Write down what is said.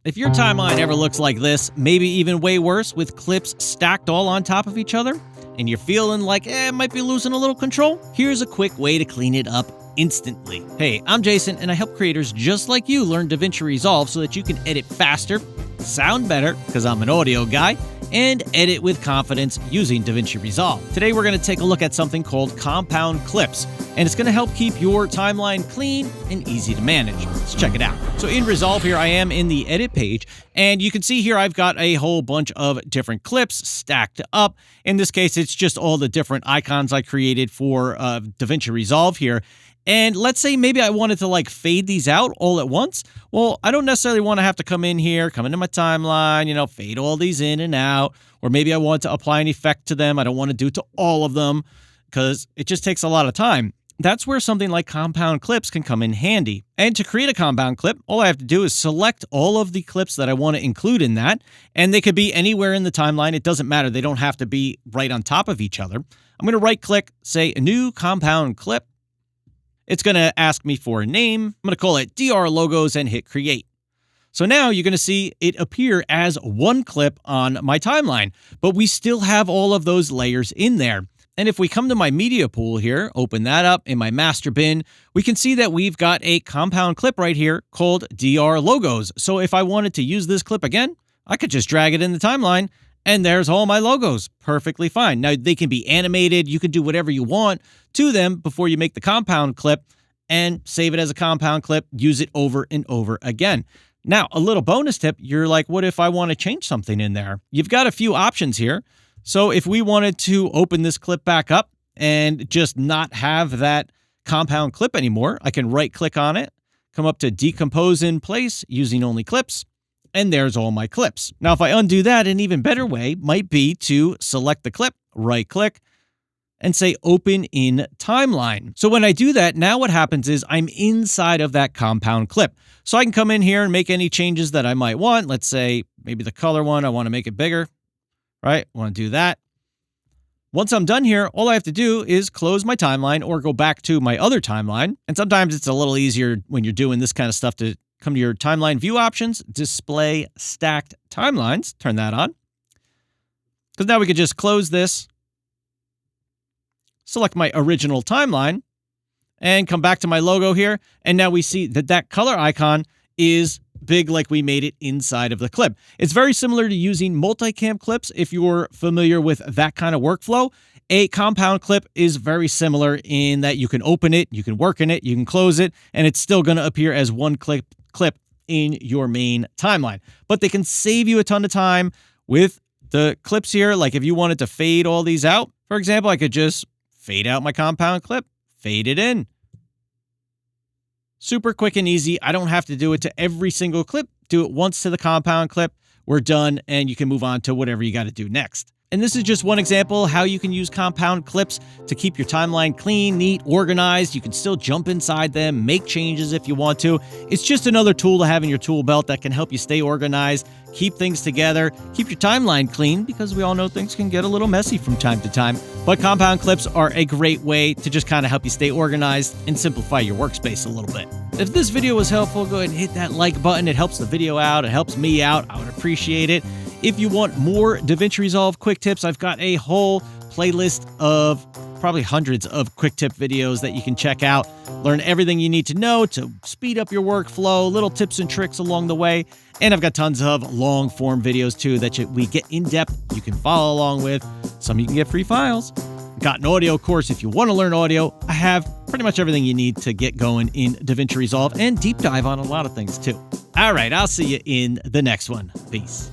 If your timeline ever looks like this, maybe even way worse with clips stacked all on top of each other, and you're feeling like, it might be losing a little control, here's a quick way to clean it up instantly. Hey, I'm Jason, and I help creators just like you learn DaVinci Resolve so that you can edit faster, sound better, because I'm an audio guy, and edit with confidence using DaVinci Resolve. Today we're going to take a look at something called compound clips, and it's going to help keep your timeline clean and easy to manage. Let's check it out. So in Resolve here, I am in the edit page, and you can see here I've got a whole bunch of different clips stacked up. In this case, it's just all the different icons I created for DaVinci Resolve here. And let's say maybe I wanted to like fade these out all at once. Well, I don't necessarily want to have to come in here, come into my timeline, fade all these in and out. Or maybe I want to apply an effect to them. I don't want to do it to all of them because it just takes a lot of time. That's where something like compound clips can come in handy. And to create a compound clip, all I have to do is select all of the clips that I want to include in that. And they could be anywhere in the timeline. It doesn't matter. They don't have to be right on top of each other. I'm going to right click, say a new compound clip. It's going to ask me for a name. I'm going to call it DR Logos and hit create. So now you're going to see it appear as one clip on my timeline, but we still have all of those layers in there. And if we come to my media pool here, open that up in my master bin, we can see that we've got a compound clip right here called DR Logos. So if I wanted to use this clip again, I could just drag it in the timeline and there's all my logos. Perfectly fine. Now they can be animated. You can do whatever you want to them before you make the compound clip and save it as a compound clip, use it over and over again. Now, a little bonus tip, you're like, what if I want to change something in there? You've got a few options here. So if we wanted to open this clip back up and just not have that compound clip anymore, I can right click on it, come up to decompose in place using only clips, and there's all my clips. Now, if I undo that, an even better way might be to select the clip, right click, and say open in timeline. So when I do that, now what happens is I'm inside of that compound clip. So I can come in here and make any changes that I might want. Let's say maybe the color one, I want to make it bigger, right? I want to do that. Once I'm done here, all I have to do is close my timeline or go back to my other timeline. And sometimes it's a little easier when you're doing this kind of stuff to come to your timeline view options, display stacked timelines, turn that on. Because now we could just close this, select my original timeline, and come back to my logo here. And now we see that that color icon is big like we made it inside of the clip. It's very similar to using multicam clips if you're familiar with that kind of workflow. A compound clip is very similar in that you can open it, you can work in it, you can close it, and it's still going to appear as one clip in your main timeline. But they can save you a ton of time with the clips here. Like if you wanted to fade all these out, for example, I could just fade out my compound clip, fade it in. Super quick and easy. I don't have to do it to every single clip. Do it once to the compound clip. We're done, and you can move on to whatever you got to do next. And this is just one example how you can use compound clips to keep your timeline clean, neat, organized. You can still jump inside them, make changes if you want to. It's just another tool to have in your tool belt that can help you stay organized, keep things together, keep your timeline clean, because we all know things can get a little messy from time to time. But compound clips are a great way to just kind of help you stay organized and simplify your workspace a little bit. If this video was helpful, go ahead and hit that like button. It helps the video out. It helps me out. I would appreciate it. If you want more DaVinci Resolve quick tips, I've got a whole playlist of probably hundreds of quick tip videos that you can check out. Learn everything you need to know to speed up your workflow, little tips and tricks along the way. And I've got tons of long form videos too that we get in depth. You can follow along with. Some you can get free files. Got an audio course if you want to learn audio. I have pretty much everything you need to get going in DaVinci Resolve and deep dive on a lot of things too. All right, I'll see you in the next one. Peace.